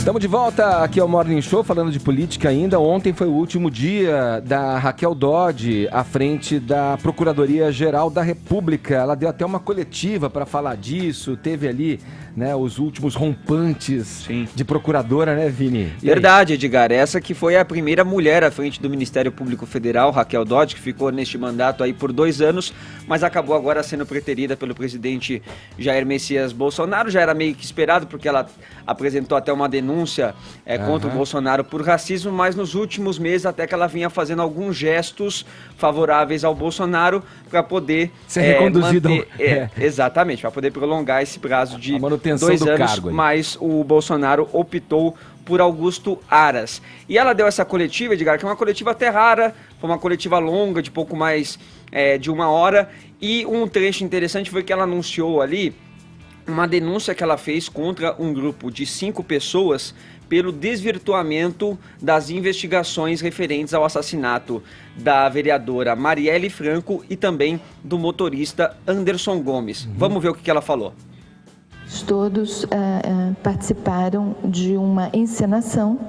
Estamos de volta aqui ao Morning Show, falando de política ainda. Ontem foi o último dia da Raquel Dodge à frente da Procuradoria-Geral da República. Ela deu até uma coletiva para falar disso, teve ali, né, os últimos rompantes de procuradora, né, Vini? Verdade, Edgar. Essa que foi a primeira mulher à frente do Ministério Público Federal, Raquel Dodge, que ficou neste mandato aí por 2 anos, mas acabou agora sendo preterida pelo presidente Jair Messias Bolsonaro. Já era meio que esperado, porque ela apresentou até uma denúncia contra o Bolsonaro por racismo, mas nos últimos meses até que ela vinha fazendo alguns gestos favoráveis ao Bolsonaro para poder ser reconduzido. Exatamente, para poder prolongar esse prazo de 2 do anos, cargo, mas o Bolsonaro optou por Augusto Aras. E ela deu essa coletiva, Edgar, que é uma coletiva até rara, foi uma coletiva longa, de pouco mais de 1 hora, e um trecho interessante foi que ela anunciou ali uma denúncia que ela fez contra um grupo de 5 pessoas pelo desvirtuamento das investigações referentes ao assassinato da vereadora Marielle Franco e também do motorista Anderson Gomes. Vamos ver o que ela falou. Todos participaram de uma encenação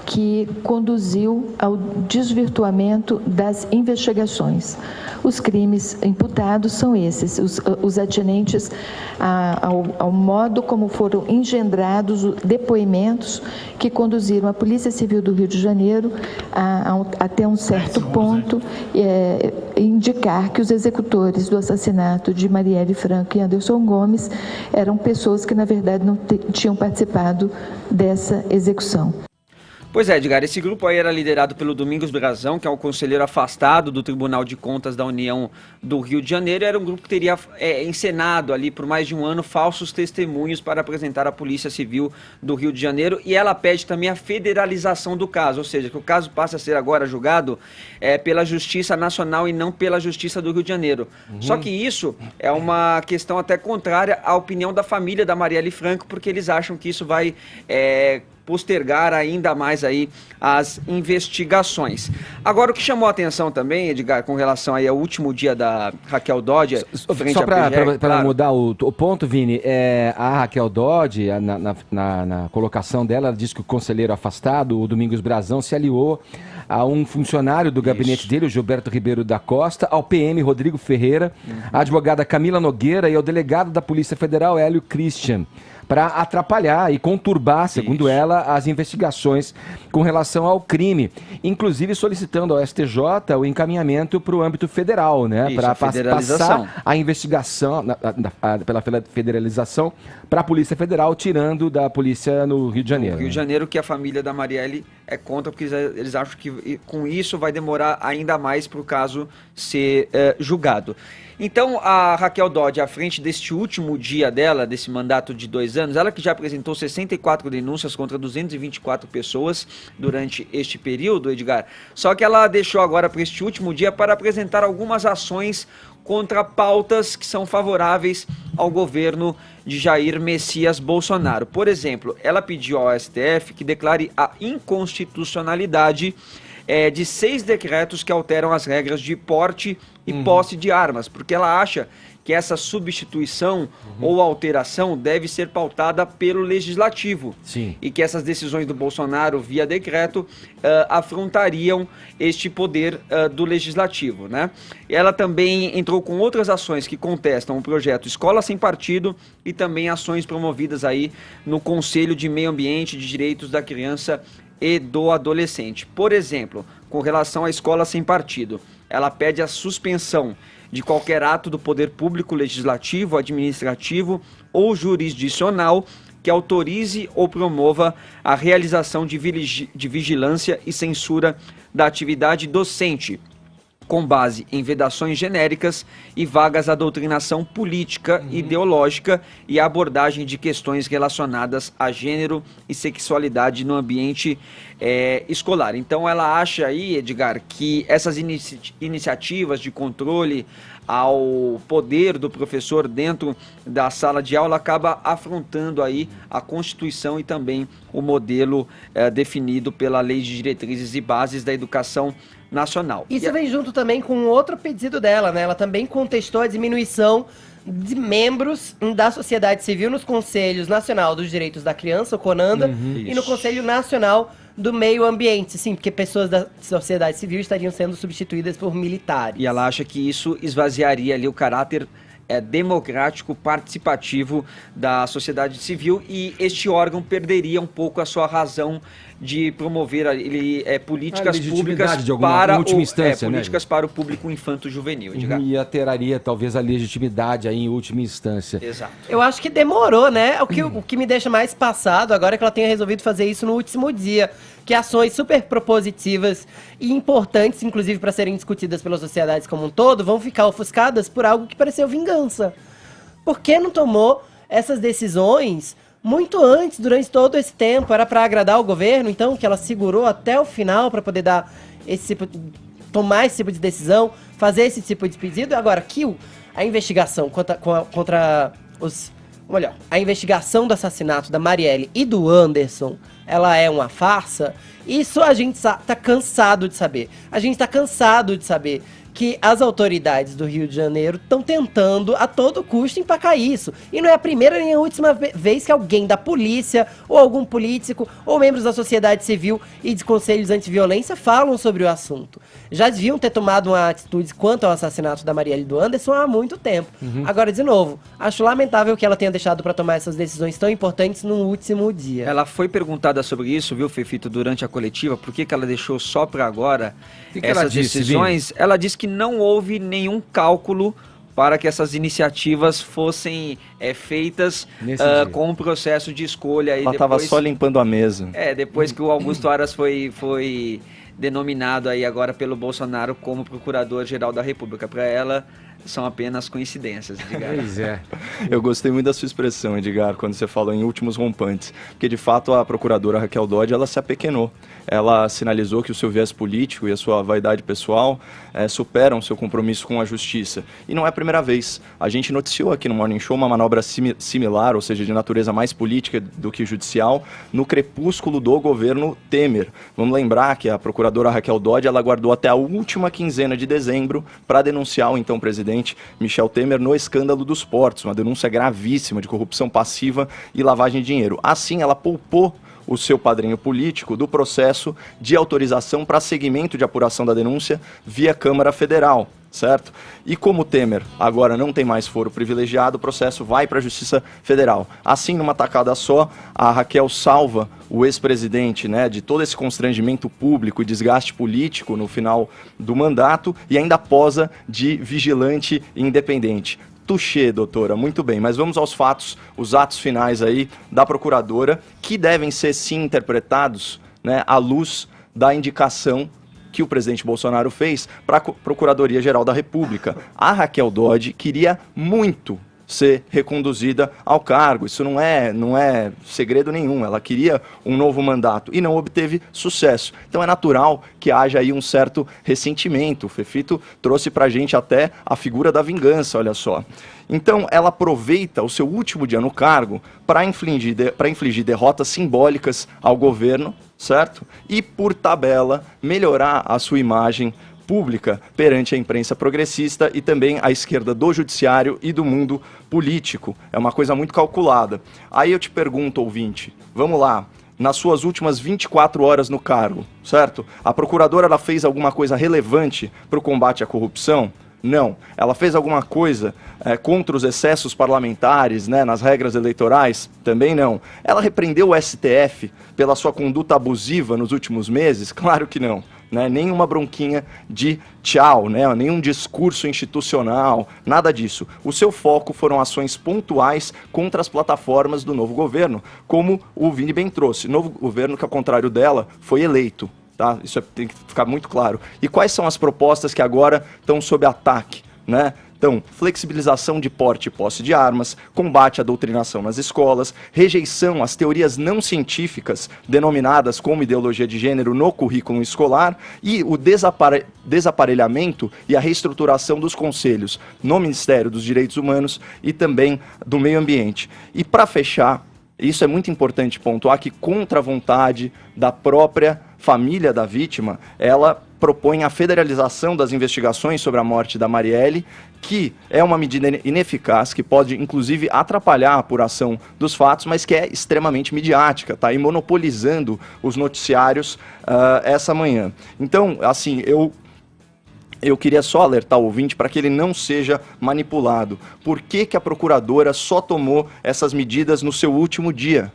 que conduziu ao desvirtuamento das investigações. Os crimes imputados são esses, os atinentes ao modo como foram engendrados depoimentos que conduziram a Polícia Civil do Rio de Janeiro até um certo ponto indicar que os executores do assassinato de Marielle Franco e Anderson Gomes eram pessoas que, na verdade, não tinham participado dessa execução. Pois é, Edgar, esse grupo aí era liderado pelo Domingos Brazão, que é um conselheiro afastado do Tribunal de Contas da União do Rio de Janeiro. Era um grupo que teria encenado ali por mais de 1 ano falsos testemunhos para apresentar à Polícia Civil do Rio de Janeiro, e ela pede também a federalização do caso, ou seja, que o caso passe a ser agora julgado pela Justiça Nacional e não pela Justiça do Rio de Janeiro. Só que isso é uma questão até contrária à opinião da família da Marielle Franco, porque eles acham que isso vai postergar ainda mais aí as investigações. Agora, o que chamou a atenção também, Edgar, com relação aí ao último dia da Raquel Dodge, frente só para mudar o ponto, Vini, a Raquel Dodge, na colocação dela, ela disse que o conselheiro afastado, o Domingos Brazão, se aliou a um funcionário do gabinete dele, o Gilberto Ribeiro da Costa, ao PM Rodrigo Ferreira, à advogada Camila Nogueira e ao delegado da Polícia Federal, Hélio Christian, para atrapalhar e conturbar, segundo ela, as investigações com relação ao crime, inclusive solicitando ao STJ o encaminhamento para o âmbito federal, né, para passar a investigação pela federalização para a Polícia Federal, tirando da polícia no Rio de Janeiro. No Rio de Janeiro, que a família da Marielle é contra, porque eles acham que com isso vai demorar ainda mais para o caso ser julgado. Então, a Raquel Dodge, à frente deste último dia dela, desse mandato de 2 anos, ela que já apresentou 64 denúncias contra 224 pessoas durante este período, Edgar, só que ela deixou agora para este último dia para apresentar algumas ações contra pautas que são favoráveis ao governo de Jair Messias Bolsonaro. Por exemplo, ela pediu ao STF que declare a inconstitucionalidade de 6 decretos que alteram as regras de porte e posse de armas, porque ela acha que essa substituição ou alteração deve ser pautada pelo Legislativo. Sim. E que essas decisões do Bolsonaro via decreto afrontariam este poder do Legislativo, né? Ela também entrou com outras ações que contestam o projeto Escola Sem Partido e também ações promovidas aí no Conselho de Meio Ambiente e de Direitos da Criança e do Adolescente. Por exemplo, com relação à Escola Sem Partido, ela pede a suspensão de qualquer ato do poder público, legislativo, administrativo ou jurisdicional que autorize ou promova a realização de vigilância e censura da atividade docente, com base em vedações genéricas e vagas à doutrinação política, ideológica e à abordagem de questões relacionadas a gênero e sexualidade no ambiente escolar. Então ela acha aí, Edgar, que essas iniciativas de controle ao poder do professor dentro da sala de aula acaba afrontando aí a Constituição e também o modelo definido pela Lei de Diretrizes e Bases da Educação Nacional. Isso vem junto também com outro pedido dela, né? Ela também contestou a diminuição de membros da sociedade civil nos Conselhos Nacional dos Direitos da Criança, o CONANDA, e no Conselho Nacional do Meio Ambiente, sim, porque pessoas da sociedade civil estariam sendo substituídas por militares. E ela acha que isso esvaziaria ali o caráter democrático, participativo da sociedade civil, e este órgão perderia um pouco a sua razão de promover políticas públicas para última instância, políticas para o público infanto-juvenil. E alteraria talvez a legitimidade aí em última instância. Exato. Eu acho que demorou, né? O que me deixa mais passado agora é que ela tenha resolvido fazer isso no último dia, que ações super propositivas e importantes, inclusive para serem discutidas pelas sociedades como um todo, vão ficar ofuscadas por algo que pareceu vingança. Por que não tomou essas decisões muito antes, durante todo esse tempo? Era para agradar o governo, então, que ela segurou até o final para poder dar tomar esse tipo de decisão, fazer esse tipo de pedido. Agora, que a investigação contra os... Melhor, a investigação do assassinato da Marielle e do Anderson, ela é uma farsa, isso a gente tá cansado de saber. A gente tá cansado de saber que as autoridades do Rio de Janeiro estão tentando a todo custo empacar isso. E não é a primeira nem a última vez que alguém da polícia, ou algum político, ou membros da sociedade civil e de conselhos anti-violência falam sobre o assunto. Já deviam ter tomado uma atitude quanto ao assassinato da Marielle e do Anderson há muito tempo. Agora, de novo, acho lamentável que ela tenha deixado para tomar essas decisões tão importantes no último dia. Ela foi perguntada sobre isso, viu, Fefito, durante a coletiva, por que ela deixou só para agora essas decisões. Ela disse que não houve nenhum cálculo para que essas iniciativas fossem feitas com o processo de escolha. Ela estava só limpando a mesa. Depois que o Augusto Aras foi denominado aí agora pelo Bolsonaro como Procurador-Geral da República. Para ela, são apenas coincidências, Edgar. Pois é. Eu gostei muito da sua expressão, Edgar, quando você falou em últimos rompantes, porque de fato a procuradora Raquel Dodge, ela se apequenou. Ela sinalizou que o seu viés político e a sua vaidade pessoal superam seu compromisso com a justiça. E não é a primeira vez. A gente noticiou aqui no Morning Show uma manobra similar, ou seja, de natureza mais política do que judicial, no crepúsculo do governo Temer. Vamos lembrar que a procuradora Raquel Dodge, ela aguardou até a última quinzena de dezembro para denunciar o então presidente Michel Temer no escândalo dos portos, uma denúncia gravíssima de corrupção passiva e lavagem de dinheiro. Assim, ela poupou o seu padrinho político do processo de autorização para seguimento de apuração da denúncia via Câmara Federal, certo? E como Temer agora não tem mais foro privilegiado, o processo vai para a Justiça Federal. Assim, numa tacada só, a Raquel salva o ex-presidente, né, de todo esse constrangimento público e desgaste político no final do mandato e ainda posa de vigilante independente. Touché, doutora, muito bem, mas vamos aos fatos, os atos finais aí da procuradora, que devem ser sim interpretados, né, à luz da indicação que o presidente Bolsonaro fez para a Procuradoria-Geral da República. A Raquel Dodge queria muito ser reconduzida ao cargo, isso não é segredo nenhum, ela queria um novo mandato e não obteve sucesso. Então é natural que haja aí um certo ressentimento. O Fefito trouxe pra gente até a figura da vingança, olha só. Então ela aproveita o seu último dia no cargo para infligir derrotas simbólicas ao governo, certo? E por tabela melhorar a sua imagem pública perante a imprensa progressista e também a esquerda do judiciário e do mundo político. É uma coisa muito calculada. Aí eu te pergunto, ouvinte, vamos lá, nas suas últimas 24 horas no cargo, certo? A procuradora ela fez alguma coisa relevante para o combate à corrupção? Não. Ela fez alguma coisa contra os excessos parlamentares, né, nas regras eleitorais? Também não. Ela repreendeu o STF pela sua conduta abusiva nos últimos meses? Claro que não. Né? Nenhuma bronquinha de tchau, né? Nenhum discurso institucional, nada disso. O seu foco foram ações pontuais contra as plataformas do novo governo, como o Vini bem trouxe. Novo governo que, ao contrário dela, foi eleito. Tá? Isso tem que ficar muito claro. E quais são as propostas que agora estão sob ataque, né? Então, flexibilização de porte e posse de armas, combate à doutrinação nas escolas, rejeição às teorias não científicas denominadas como ideologia de gênero no currículo escolar e o desaparelhamento e a reestruturação dos conselhos no Ministério dos Direitos Humanos e também do Meio Ambiente. E para fechar, isso é muito importante pontuar que contra a vontade da própria família da vítima, ela propõe a federalização das investigações sobre a morte da Marielle, que é uma medida ineficaz, que pode inclusive atrapalhar a apuração dos fatos, mas que é extremamente midiática, tá aí monopolizando os noticiários essa manhã. Então, assim, eu queria só alertar o ouvinte para que ele não seja manipulado. Por que que a procuradora só tomou essas medidas no seu último dia?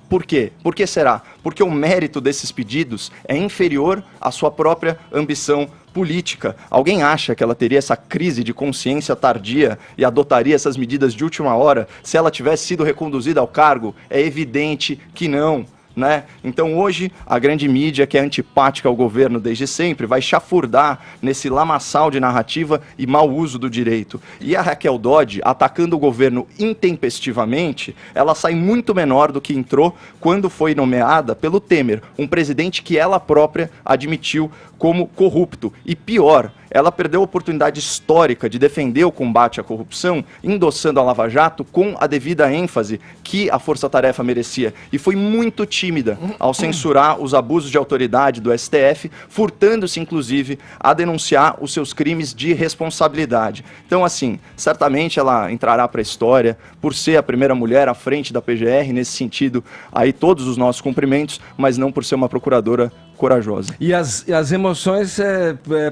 Por quê? Por que será? Porque o mérito desses pedidos é inferior à sua própria ambição política. Alguém acha que ela teria essa crise de consciência tardia e adotaria essas medidas de última hora se ela tivesse sido reconduzida ao cargo? É evidente que não. Né? Então hoje a grande mídia, que é antipática ao governo desde sempre, vai chafurdar nesse lamaçal de narrativa e mau uso do direito. E a Raquel Dodge, atacando o governo intempestivamente, ela sai muito menor do que entrou quando foi nomeada pelo Temer, um presidente que ela própria admitiu como corrupto. E pior, ela perdeu a oportunidade histórica de defender o combate à corrupção, endossando a Lava Jato com a devida ênfase que a Força Tarefa merecia. E foi muito tímida ao censurar os abusos de autoridade do STF, furtando-se, inclusive, a denunciar os seus crimes de responsabilidade. Então, assim, certamente ela entrará para a história por ser a primeira mulher à frente da PGR, nesse sentido, aí todos os nossos cumprimentos, mas não por ser uma procuradora corajosa. E as emoções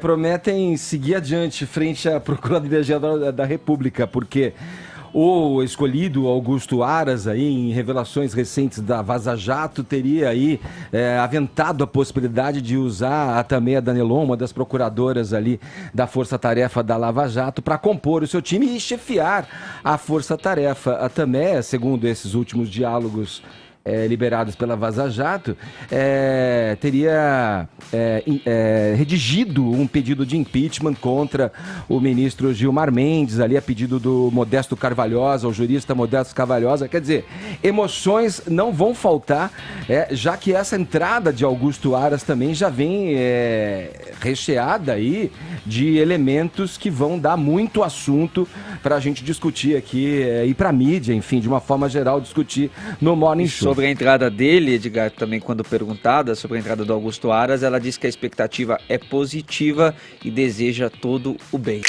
prometem seguir adiante frente à Procuradoria-Geral da República, porque o escolhido Augusto Aras, aí, em revelações recentes da Vaza Jato, teria aí aventado a possibilidade de usar a Tamea Danelon, uma das procuradoras ali da Força Tarefa da Lava Jato, para compor o seu time e chefiar a Força Tarefa. A Tamea, segundo esses últimos diálogos liberados pela Vaza Jato, teria redigido um pedido de impeachment contra o ministro Gilmar Mendes, ali a pedido do Modesto Carvalhosa, o jurista Modesto Carvalhosa. Quer dizer, emoções não vão faltar, já que essa entrada de Augusto Aras também já vem recheada aí de elementos que vão dar muito assunto para a gente discutir aqui e para a mídia, enfim, de uma forma geral, discutir no Morning Show. Sobre a entrada dele, Edgar, também quando perguntada sobre a entrada do Augusto Aras, ela disse que a expectativa é positiva e deseja todo o bem.